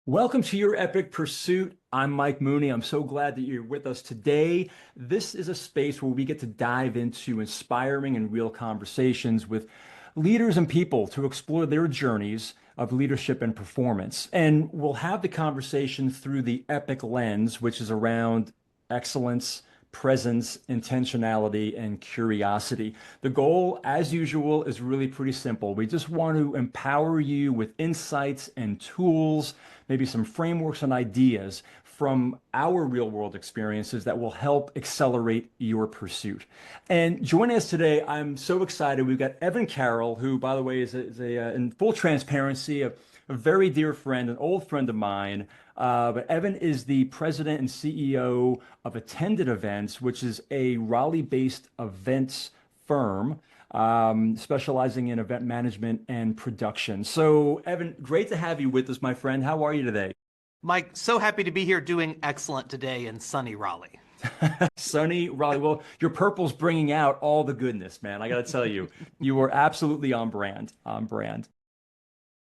Welcome to your epic pursuit. I'm Mike Mooney. I'm so glad that you're with us today. This is a space where we get to dive into inspiring and real conversations with leaders and people to explore their journeys of leadership and performance. And we'll have the conversation through the epic lens, which is around excellence, presence, intentionality, and curiosity. The goal, as usual, is really pretty simple. We just want to empower you with insights and tools, maybe some frameworks and ideas from our real world experiences that will help accelerate your pursuit. And joining us today, I'm so excited. We've got Evan Carroll, who, by the way, in full transparency, a very dear friend, an old friend of mine. But Evan is the president and CEO of Attended Events, which is a Raleigh-based events firm specializing in event management and production. So, Evan, great to have you with us, my friend. How are you today? Mike, so happy to be here doing excellent today in sunny Raleigh. Sunny Raleigh. Well, your purple's bringing out all the goodness, man. I got to tell you, you are absolutely on brand. On brand.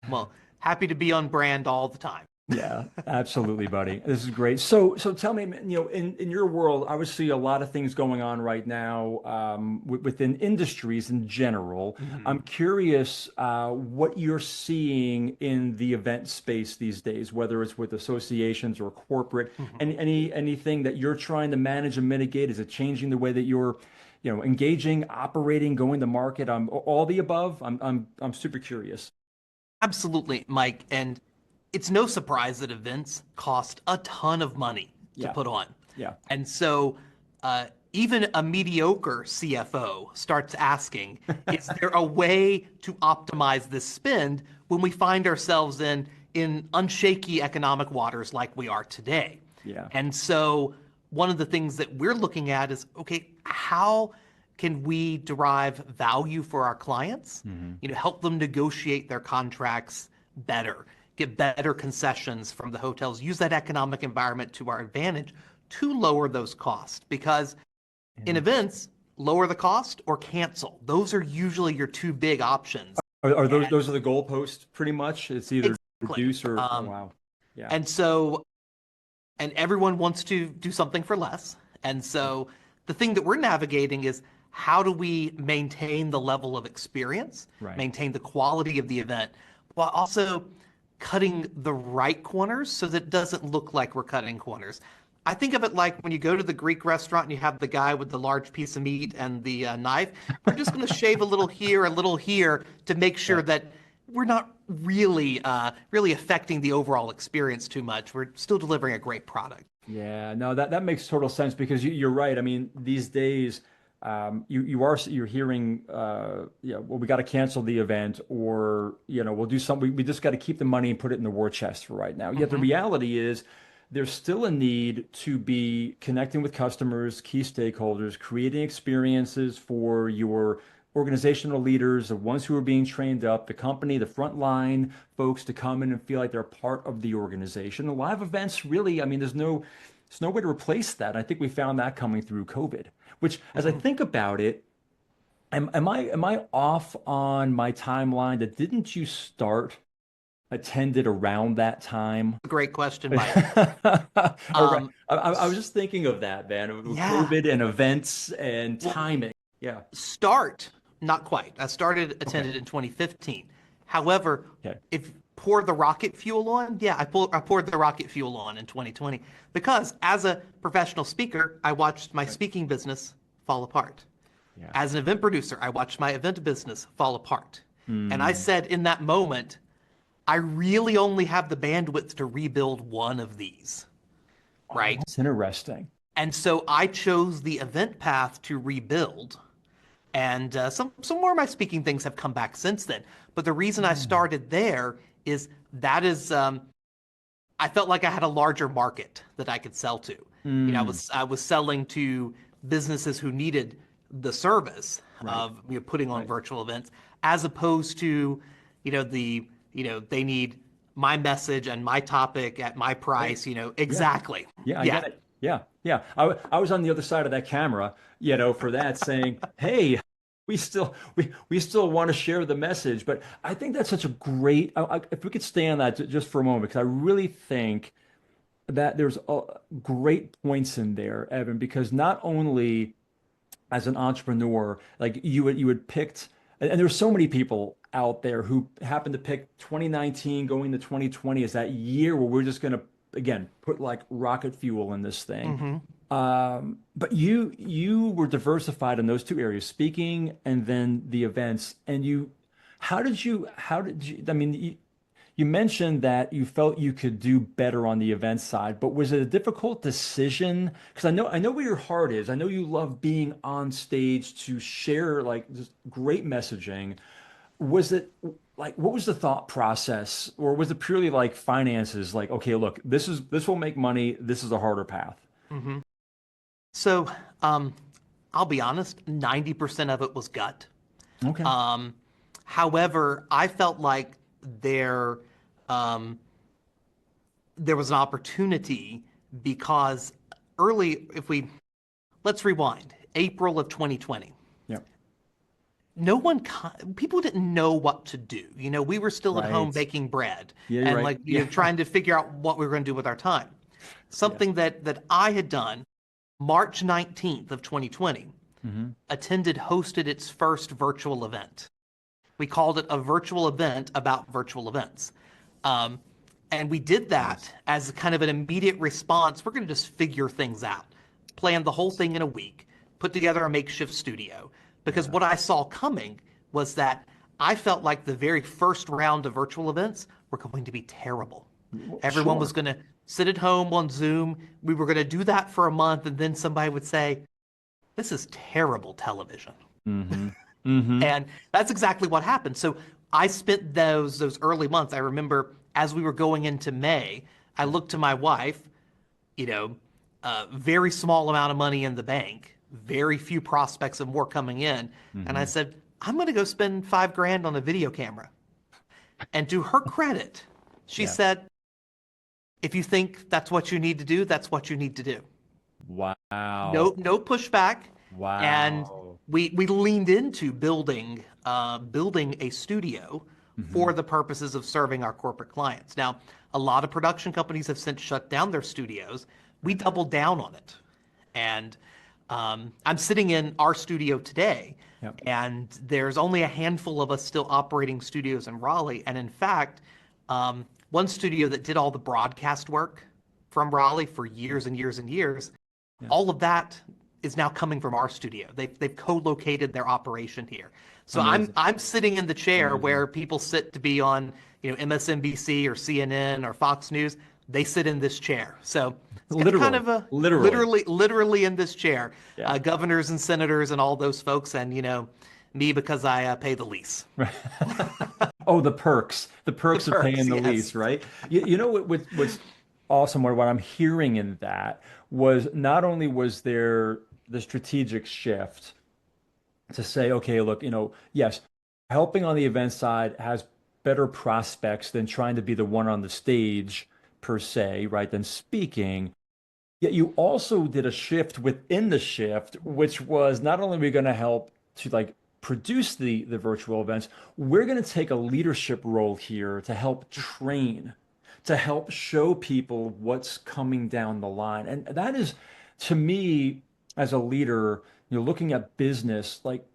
Well, happy to be on brand all the time. Yeah, absolutely, buddy. This is great. So tell me, in your world, obviously a lot of things going on right now within industries in general. I'm curious what you're seeing in the event space these days, whether it's with associations or corporate. Anything that you're trying to manage and mitigate? Is it changing the way that you're, engaging, operating, going to market? All the above. I'm super curious. Absolutely, Mike. And it's no surprise that events cost a ton of money to Yeah. put on. Yeah. And so even a mediocre CFO starts asking, is there a way to optimize this spend when we find ourselves in unshaky economic waters like we are today? Yeah. And so one of the things that we're looking at is, okay, how can we derive value for our clients? Help them negotiate their contracts better, get better concessions from the hotels, use that economic environment to our advantage to lower those costs. Because in events, lower the cost or cancel. Those are usually your two big options. Are those are the goalposts pretty much? It's either Exactly. reduce or oh, wow. Yeah. And so, and everyone wants to do something for less. And so the thing that we're navigating is how do we maintain the level of experience, Right. maintain the quality of the event, while also cutting the right corners so that it doesn't look like we're cutting corners. I think of it like when you go to the Greek restaurant and you have the guy with the large piece of meat and the knife. We're just going to shave a little here to make sure that we're not really affecting the overall experience too much. We're still delivering a great product. Yeah, no, that makes total sense because you're right. I mean, these days, you're hearing, well, we got to cancel the event, or we'll do something. We just got to keep the money and put it in the war chest for right now. Yet the reality is, there's still a need to be connecting with customers, key stakeholders, creating experiences for your organizational leaders, the ones who are being trained up, the company, the frontline folks to come in and feel like they're part of the organization. The live events really, I mean, there's no way to replace that. I think we found that coming through COVID, which as I think about it, am I off on my timeline that didn't you start attended around that time? Great question, Mike. All right. I was just thinking of that, man, of Yeah. COVID and events and timing. Yeah. Start, not quite. I started attended in 2015. However, Okay. if pour the rocket fuel on, yeah, I poured the rocket fuel on in 2020 because as a professional speaker, I watched my speaking business fall apart. Yeah. As an event producer, I watched my event business fall apart. And I said in that moment, I really only have the bandwidth to rebuild one of these, right? That's interesting. And so I chose the event path to rebuild. And some more of my speaking things have come back since then. But the reason I started there is I felt like I had a larger market that I could sell to. I was selling to businesses who needed the service of putting on virtual events, as opposed to they need my message and my topic at my price. Exactly. Yeah, I get it. Yeah, yeah. I was on the other side of that camera, for that saying, hey, we still want to share the message, but I think that's such a great. If we could stay on that just for a moment, because I really think that there's great points in there, Evan, because not only as an entrepreneur, like you had picked, and there's so many people out there who happen to pick 2019 going to 2020 as that year where we're just going to again put like rocket fuel in this thing. Hmm. But you were diversified in those two areas, speaking and then the events. And how did you, I mean, you mentioned that you felt you could do better on the event side, but was it a difficult decision? Because I know where your heart is. I know you love being on stage to share like just great messaging. Was it like what was the thought process, or was it purely like finances? Like, okay, look, this will make money. This is a harder path. Hmm. So, um, I'll be honest, 90% of it was gut. Okay. Um, However, I felt like there, um, there was an opportunity because if we, let's rewind, April of 2020. Yeah. No one, people didn't know what to do. We were still at home Right. baking bread Yeah, you're and right. like, Yeah. trying to figure out what we were going to do with our time. Yeah. Something that I had done March 19th of 2020, Hmm. hosted its first virtual event. We called it a virtual event about virtual events. Um, and we did that Nice. as kind of an immediate response. We're going to just figure things out, plan the whole thing in a week, put together a makeshift studio. Because Yeah. what I saw coming was that I felt like the very first round of virtual events were going to be terrible. Well, Everyone was sure. going to sit at home on Zoom. We were going to do that for a month, and then somebody would say, "This is terrible television." Hmm. Hmm. And that's exactly what happened. So I spent those early months. I remember as we were going into May, I Yeah. looked to my wife, you know, very small amount of money in the bank, very few prospects of more coming in. And I Hmm. said, I'm going to go spend 5 grand on a video camera. And to her credit, she Yeah. said, if you think that's what you need to do, that's what you need to do. Wow. No pushback, and Wow. we leaned into building a studio for Hmm. the purposes of serving our corporate clients. Now, a lot of production companies have since shut down their studios. We Right. doubled down on it, and I'm sitting in our studio today, Yep. and there's only a handful of us still operating studios in Raleigh. And in fact, one studio that did all the broadcast work from Raleigh for Yeah. years and years and years, Yeah. all of that is now coming from our studio. They've co-located their operation here. So I'm Amazing. I'm sitting in the chair Amazing. where people sit to be on, MSNBC or CNN or Fox News. They sit in this chair. So it's kind Literally. of a Literally. literally in this chair. Yeah. Governors and senators and all those folks, and me because I pay the lease. Oh, the perks. The The perks of perks, paying the yes. lease, right? You know what's awesome, what I'm hearing in that was not only was there the strategic shift to say, okay, look, yes, helping on the event side has better prospects than trying to be the one on the stage per se, right? Than speaking. Yet you also did a shift within the shift, which was not only are we going to help to like produce the virtual events, we're going to take a leadership role here to help train, to help show people what's coming down the line. And that is, to me, as a leader, looking at business like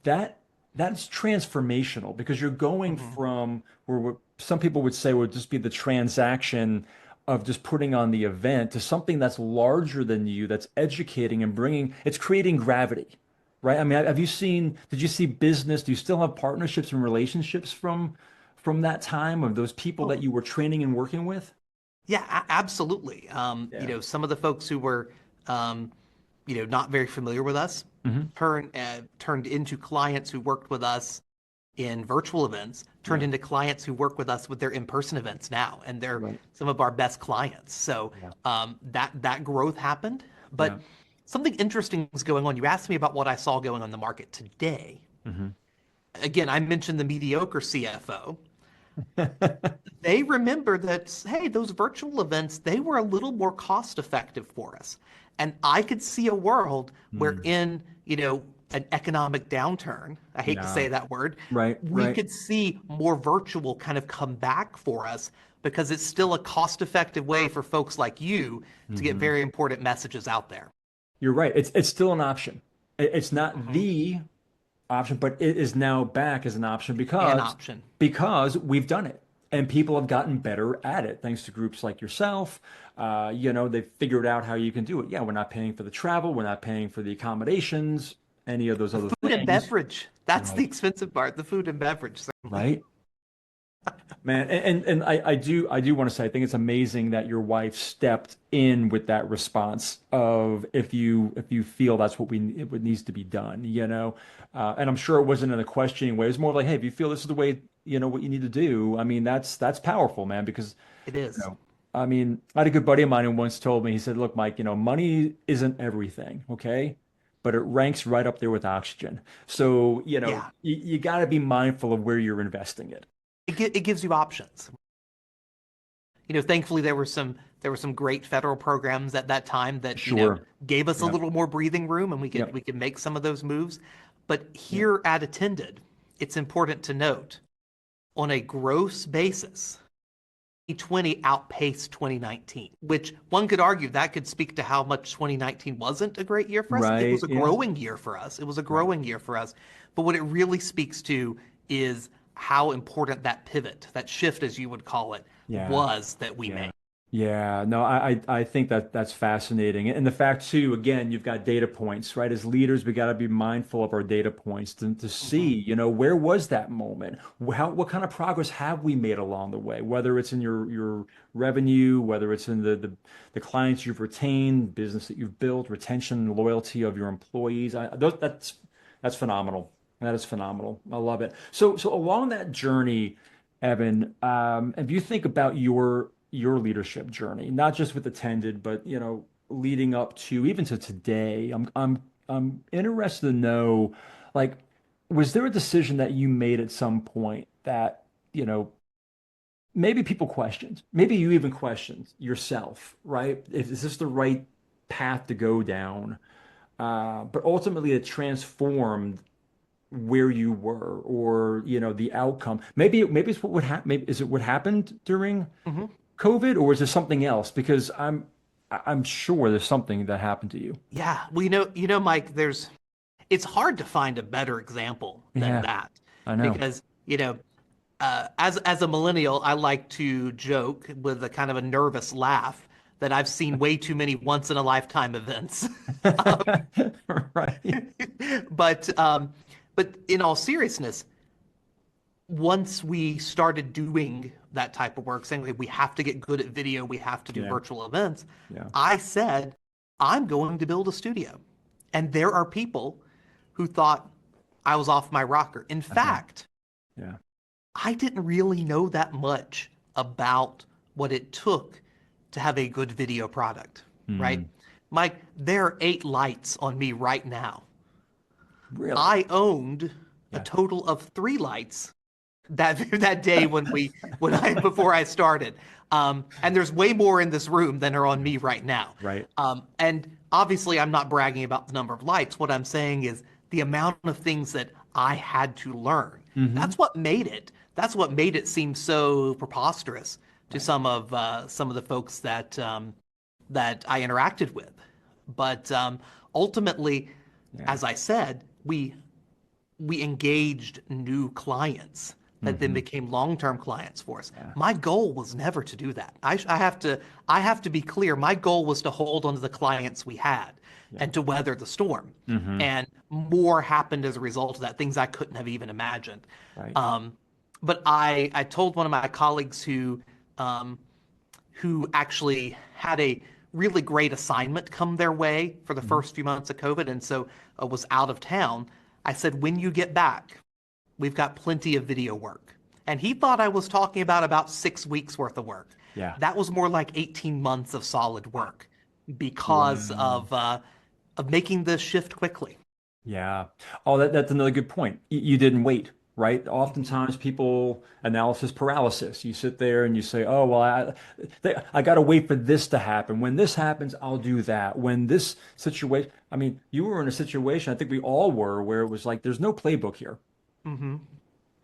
that, that's transformational because you're going Hmm. from where some people would say would just be the transaction of just putting on the event to something that's larger than you, that's educating and it's creating gravity, right? I mean, did you see business? Do you still have partnerships and relationships from that time of those people that you were training and working with? Yeah, absolutely. Yeah. Some of the folks who were, not very familiar with us Hmm. turned into clients who worked with us in virtual events, turned Yeah. into clients who work with us with their in-person events now, and they're Right. some of our best clients. So Yeah. that growth happened, Yeah. but something interesting was going on. You asked me about what I saw going on in the market today. Hmm. Again, I mentioned the mediocre CFO. They remember that, hey, those virtual events, they were a little more cost effective for us. And I could see a world Mm. wherein, an economic downturn, I hate to Yeah. say that word, Right. we Right. could see more virtual kind of come back for us because it's still a cost-effective way for folks like you to get Hmm. very important messages out there. You're right. It's still an option. It's not Mhm. the option, but it is now back as an option An because option. we've done it and people have gotten better at it thanks to groups like yourself. They've figured out how you can do it. Yeah, we're not paying for the travel, we're not paying for the accommodations, any of those The other food and things. beverage. That's the Right. expensive part, the food and beverage, certainly. Right. Man, and I do want to say I think it's amazing that your wife stepped in with that response of if you feel that's what needs to be done, and I'm sure it wasn't in a questioning way. It was more like, hey, if you feel this is the way what you need to do, I mean that's powerful, man, because It you is. know I mean I had a good buddy of mine who once told me he said, look, Mike, money isn't everything, okay, but it ranks right up there with oxygen. So Yeah. you got to be mindful of where you're investing it. It gives you options. Thankfully there were some great federal programs at that time that, Sure. gave us a Yep. little more breathing room and we could Yep. we could make some of those moves. But Yep. here at Attended, it's important to note on a gross basis, 2020 outpaced 2019, which one could argue that could speak to how much 2019 wasn't a great year for us. It was Right. a Yeah. growing year for us. It was a Right. growing year for us. But what it really speaks to is how important that pivot, that shift, as you would call it, Yeah. was that we Yeah. made. Yeah. No, I think that's fascinating. And the fact too, again, you've got data points, right? As leaders, we got to be mindful of our data points to Mhm. see, where was that moment? What kind of progress have we made along the way? Whether it's in your revenue, whether it's in the clients you've retained, business that you've built, retention, loyalty of your employees. That's phenomenal. That is phenomenal. I love it. So along that journey, Evan, if you think about your leadership journey, not just with Attended, but leading up to even to today, I'm interested to know, like, was there a decision that you made at some point that, you know, maybe people questioned, maybe you even questioned yourself, right? Is this the right path to go down? But ultimately, it transformed where you were, or the outcome. Maybe it's what would happen. Maybe is it what happened during Mhm. COVID, or is there something else? Because I'm sure there's something that happened to you. Yeah, well, Mike, it's hard to find a better example than Yeah, that I know. because, as a millennial, I like to joke with a kind of a nervous laugh that I've seen way too many once in a lifetime events. Right. But um, but in all seriousness, once we started doing that type of work, saying, okay, we have to get good at video, we have to do Yeah. virtual events, Yeah. I said, I'm going to build a studio. And there are people who thought I was off my rocker. In Uh-huh. fact, Yeah. I didn't really know that much about what it took to have a good video product, right? Hmm. Mike, there are 8 lights on me right now. Really? I owned a Yeah. total of 3 lights that that day when I before I started. And there's way more in this room than are on me right now. Right. And obviously, I'm not bragging about the number of lights. What I'm saying is the amount of things that I had to learn. Hmm. That's what made it seem so preposterous to Right. some of the folks that I interacted with. But ultimately, Yeah. as I said, we engaged new clients that then Hmm. became long-term clients for us. Yeah. My goal was never to do that. I have to be clear. My goal was to hold on to the clients we had Yeah. and to weather the storm. Hmm. And more happened as a result of that, things I couldn't have even imagined. Right. But I told one of my colleagues um, who actually had a really great assignment come their way for the Hmm. first few months of COVID, and so was out of town. I said, when you get back, we've got plenty of video work. And he thought I was talking about 6 weeks worth of work. Yeah. That was more like 18 months of solid work because Wow. of making the shift quickly. Yeah. Oh, that's another good point. You didn't wait, right? Oftentimes people analysis paralysis. You sit there and you say, "Oh, well, I got to wait for this to happen. When this happens, I'll do that. When this situation, I mean, you were in a situation, I think we all were, where it was like, there's no playbook here. Mm-hmm.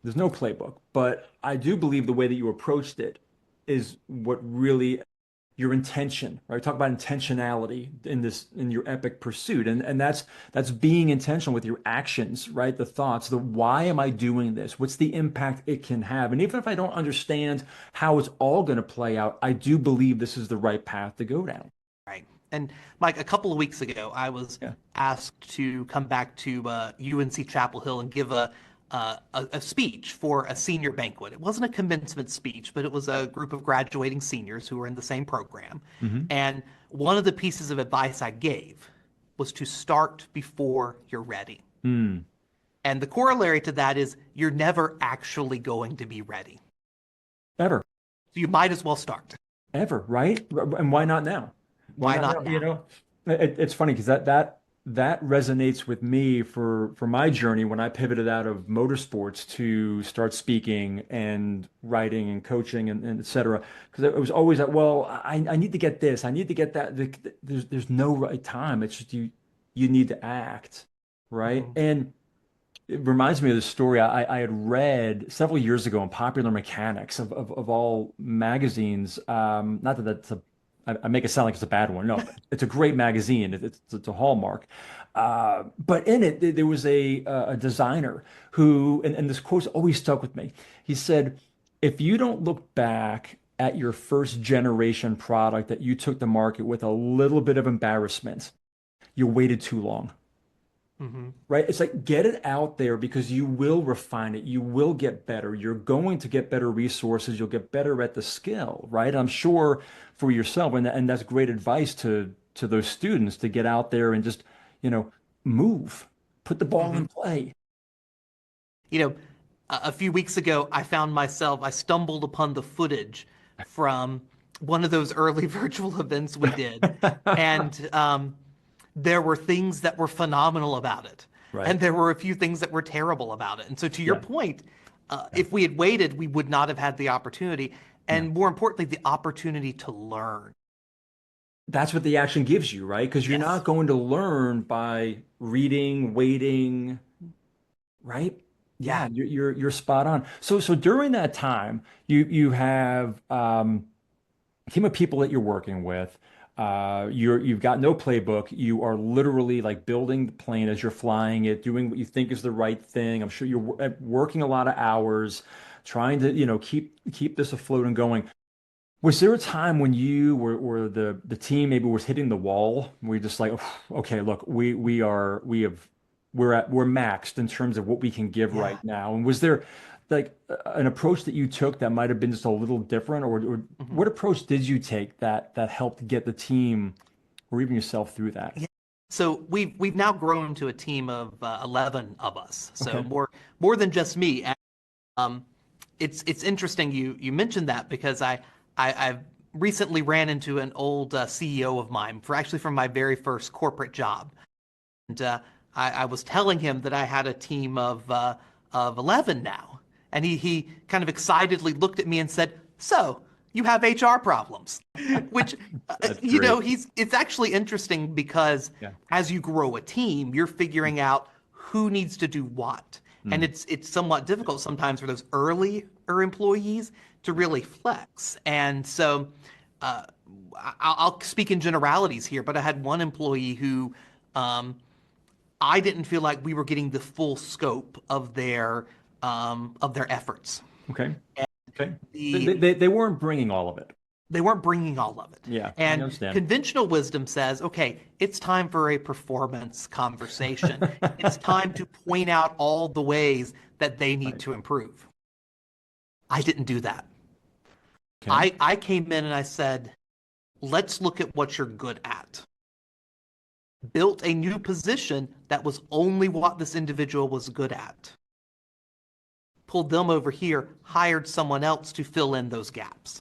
There's no playbook. But I do believe the way that you approached it is what really your intention, right? Talk about intentionality in this in your epic pursuit. And that's being intentional with your actions, right? The thoughts, the why am I doing this? What's the impact it can have? And even if I don't understand how it's all going to play out, I do believe this is the right path to go down. Right. And Mike, a couple of weeks ago, I was Yeah. asked to come back to UNC Chapel Hill and give a speech for a senior banquet. It wasn't a commencement speech, but it was a group of graduating seniors who were in the same program. Hmm. And one of the pieces of advice I gave was to start before you're ready. Mm. And the corollary to that is you're never actually going to be ready. Ever. So you might as well start. Ever, right? And why not now? Why Why not not now? You now? know, it's funny because that resonates with me for my journey when I pivoted out of motorsports to start speaking and writing and coaching and et cetera. Because it was always that, well, I need to get this, I need to get that. There's no right time. It's just you need to act, right? Mhm. And it reminds me of the story I had read several years ago in Popular Mechanics of all magazines. Not that I make it sound like it's a bad one. No, it's a great magazine. It's a hallmark. But in it, there was a designer who, and this quote's always stuck with me. He said, if you don't look back at your first generation product that you took to market with a little bit of embarrassment, you waited too long. Mhm. Right? It's like get it out there because you will refine it. You will get better. You're going to get better resources. You'll get better at the skill, right? I'm sure for yourself, and that's great advice to those students to get out there and just, move, put the ball in Mhm. play. You know, a few weeks ago, I stumbled upon the footage from one of those early virtual events we did. And there were things that were phenomenal about it. Right. And there were a few things that were terrible about it. And so, to your Yeah. point, Yeah. if we had waited, we would not have had the opportunity. Yeah. And more importantly, the opportunity to learn. That's what the action gives you, right? Because you're Yes. not going to learn by reading, waiting, right? Yeah, Yeah. you're spot on. So during that time, you have a team of people that you're working with. You've got no playbook. You are literally like building the plane as you're flying it, doing what you think is the right thing. I'm sure you're working a lot of hours, trying to keep this afloat and going. Was there a time when you were the team maybe was hitting the wall? We just like, okay, look, we're maxed in terms of what we can give Yeah. right now. And was there like an approach that you took that might have been just a little different, or Mhm. what approach did you take that helped get the team or even yourself through that? Yeah. So we've now grown to a team of 11 of us. So Okay. more than just me. And, it's interesting you mentioned that because I've recently ran into an old CEO of mine from my very first corporate job, and I was telling him that I had a team of 11 now, and he kind of excitedly looked at me and said, "So you have HR problems?" Which That's great. it's actually interesting because Yeah. as you grow a team, you're figuring out who needs to do what. And Mm. it's somewhat difficult sometimes for those earlier employees to really flex. And so uh, I'll speak in generalities here, but I had one employee who I didn't feel like we were getting the full scope of their efforts. Okay. Okay. The They weren't bringing all of it. They weren't bringing all of it. Yeah, I And understand. conventional wisdom says, okay, it's time for a performance conversation. It's time to point out all the ways that they need Right. to improve. I didn't do that. Okay. I came in and I said, let's look at what you're good at. Built a new position that was only what this individual was good at. Pulled them over here, hired someone else to fill in those gaps.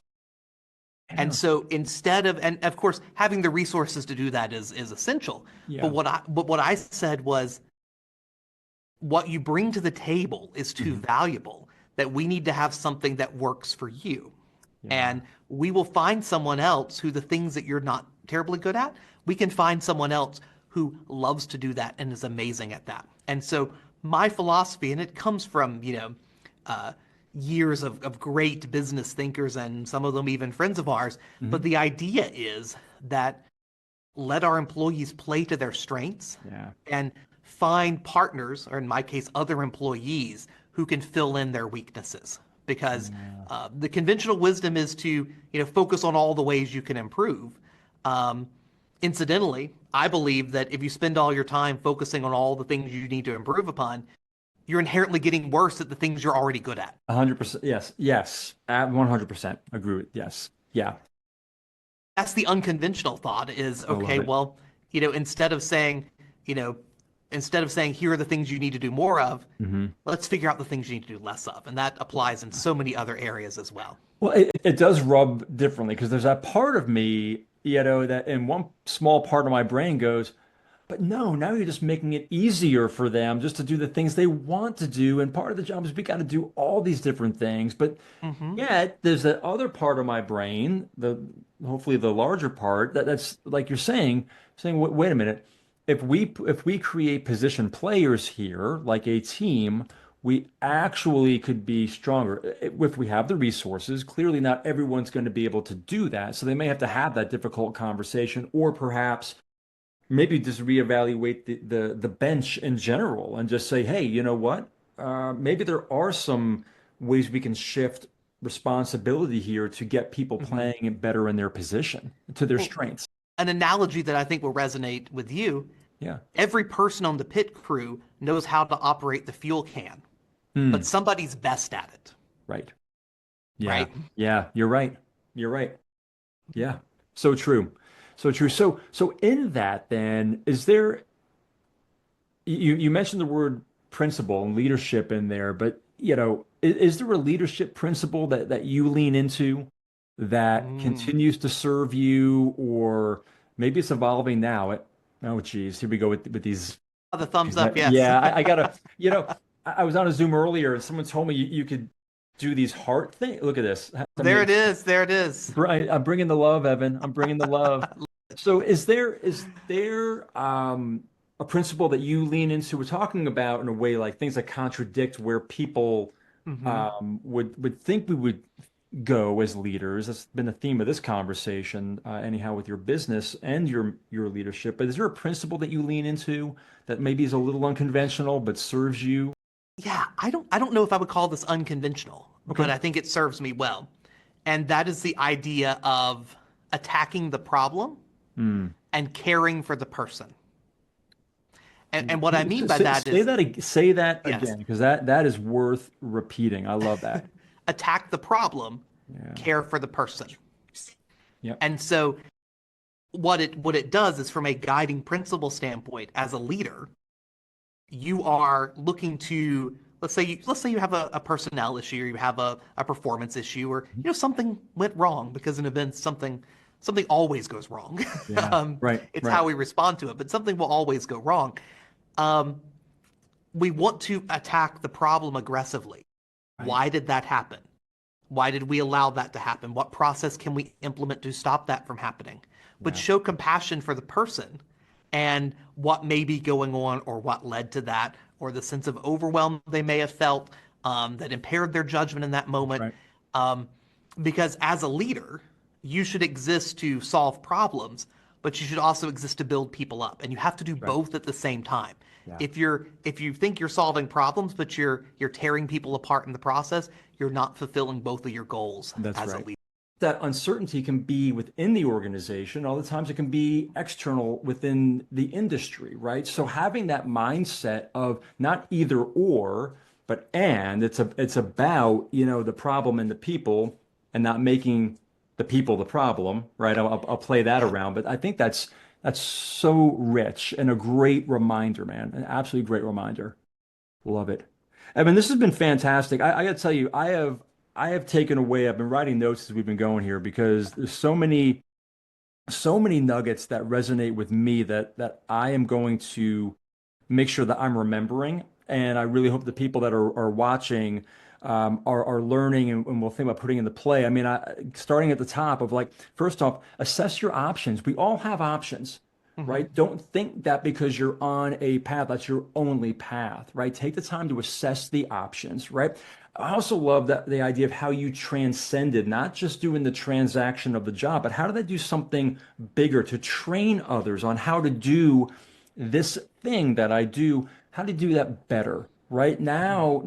And Yeah. so and of course, having the resources to do that is essential. Yeah. But what I said was, what you bring to the table is too Hmm. valuable, that we need to have something that works for you. Yeah. And we will find someone else who the things that you're not terribly good at, we can find someone else who loves to do that and is amazing at that. And so my philosophy, and it comes from, uh, years of great business thinkers and some of them even friends of ours, but Hmm. the idea is that let our employees play to their strengths Yeah. and find partners, or in my case, other employees who can fill in their weaknesses. Because Yeah. the conventional wisdom is to, focus on all the ways you can improve. Um, Incidentally, I believe that if you spend all your time focusing on all the things you need to improve upon, you're inherently getting worse at the things you're already good at. 100%. Yes. Yes. At 100% agree with. Yes. Yeah. That's the unconventional thought is, I love okay, it. well, instead of saying, you know, here are the things you need to do more of, Hmm. let's figure out the things you need to do less of. And that applies in so many other areas as well. Well, it does rub differently because there's that part of me, that in one small part of my brain goes, but no, now you're just making it easier for them just to do the things they want to do. And part of the job is we got to do all these different things. But Hmm. yet there's that other part of my brain, the hopefully the larger part, that's like you're saying, wait a minute, if we create position players here, like a team, we actually could be stronger if we have the resources. Clearly, not everyone's going to be able to do that, so they may have to have that difficult conversation, or perhaps maybe just reevaluate the bench in general and just say, hey, you know what? Maybe there are some ways we can shift responsibility here to get people Hmm. playing it better in their position to their Well, strengths. an analogy that I think will resonate with you, Yeah. every person on the pit crew knows how to operate the fuel can, but Hmm. somebody's best at it, Right. Yeah. right? Yeah. You're right. You're right. Yeah. So true. So true. So in that, then, is there, you mentioned the word principle and leadership in there, but is there a leadership principle that you lean into that Mm. continues to serve you, or maybe it's evolving now? Oh, geez, here we go with these. The thumbs up, yes. Yeah, I gotta, I was on a Zoom earlier and someone told me you could do these heart things. Look at this. I There mean, it is. There it is. I'm bringing the love, Evan. I'm bringing the love. So is there a principle that you lean into? We're talking about in a way like things that contradict where people Hmm. would think we would go as leaders. That's been the theme of this conversation, anyhow, with your business and your leadership. But is there a principle that you lean into that maybe is a little unconventional but serves you? Yeah, I don't know if I would call this unconventional, but Okay. I think it serves me well. And that is the idea of attacking the problem Hmm. and caring for the person. And what I mean by Say, that say is, that say that yes, again, because that is worth repeating. I love that. attack the problem, Yeah. care for the person. Yep. And so what it does is from a guiding principle standpoint, as a leader, you are looking to, let's say you have a personnel issue, or you have a performance issue, or something went wrong, because in events something always goes wrong. Yeah. Right. It's Right. how we respond to it, but something will always go wrong. Um, we want to attack the problem aggressively. Right. Why did that happen? Why did we allow that to happen? What process can we implement to stop that from happening? But Yeah. show compassion for the person and what may be going on, or what led to that, or the sense of overwhelm they may have felt, that impaired their judgment in that That's moment. right. Um, because as a leader, you should exist to solve problems, but you should also exist to build people up, and you have to do That's right. both at the same time. Yeah. If you think you're solving problems, but you're tearing people apart in the process, you're not fulfilling both of your goals That's as a right. leader. That uncertainty can be within the organization. Other times it can be external within the industry, right? So having that mindset of not either or, but and it's about, the problem and the people, and not making the people the problem, right? I'll play that Yeah. around, but I think that's so rich and a great reminder, man. An absolutely great reminder. Love it. Evan, this has been fantastic. I got to tell you, I have taken away, I've been writing notes as we've been going here because there's so many nuggets that resonate with me that I am going to make sure that I'm remembering And I really hope the people that are watching are learning and will think about putting into play. I mean, starting at the top of like, first off, assess your options. We all have options, Hmm. right? Don't think that because you're on a path, that's your only path, right? Take the time to assess the options, right? I also love that the idea of how you transcended, not just doing the transaction of the job, but how did I do something bigger to train others on how to do this thing that I do, how to do that better, right? Hmm.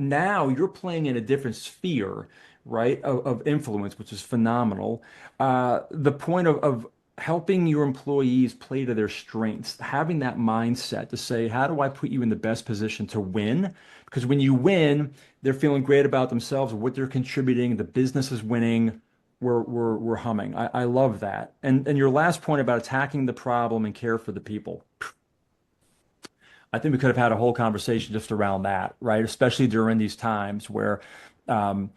Now you're playing in a different sphere, right, of influence, which is phenomenal. The point of helping your employees play to their strengths, having that mindset to say, how do I put you in the best position to win? Because when you win, they're feeling great about themselves, what they're contributing, the business is winning. We're humming. I love that. And your last point about attacking the problem and care for the people. I think we could have had a whole conversation just around that, right? Especially during these times where, um,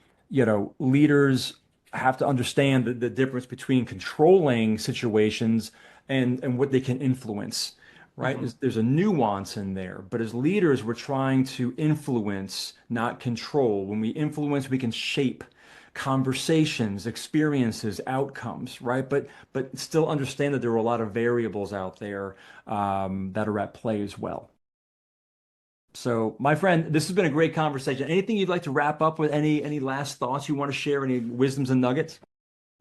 leaders have to understand the difference between controlling situations and what they can influence, right? Hmm. There's a nuance in there. But as leaders, we're trying to influence, not control. When we influence, we can shape conversations, experiences, outcomes, right? But still understand that there are a lot of variables out there that are at play as well. So, my friend, this has been a great conversation. Anything you'd like to wrap up with? Any last thoughts you want to share? Any wisdoms and nuggets?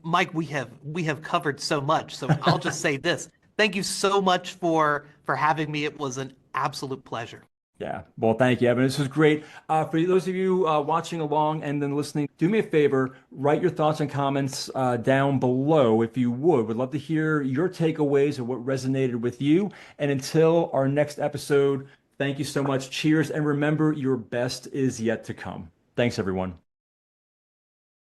Mike, we have covered so much, so I'll just say this. Thank you so much for having me. It was an absolute pleasure. Yeah. Well, thank you, Evan. This was great. For those of you watching along and then listening, do me a favor, write your thoughts and comments down below if you would. Would love to hear your takeaways and what resonated with you. And until our next episode, thank you so much. Cheers. And remember, your best is yet to come. Thanks, everyone.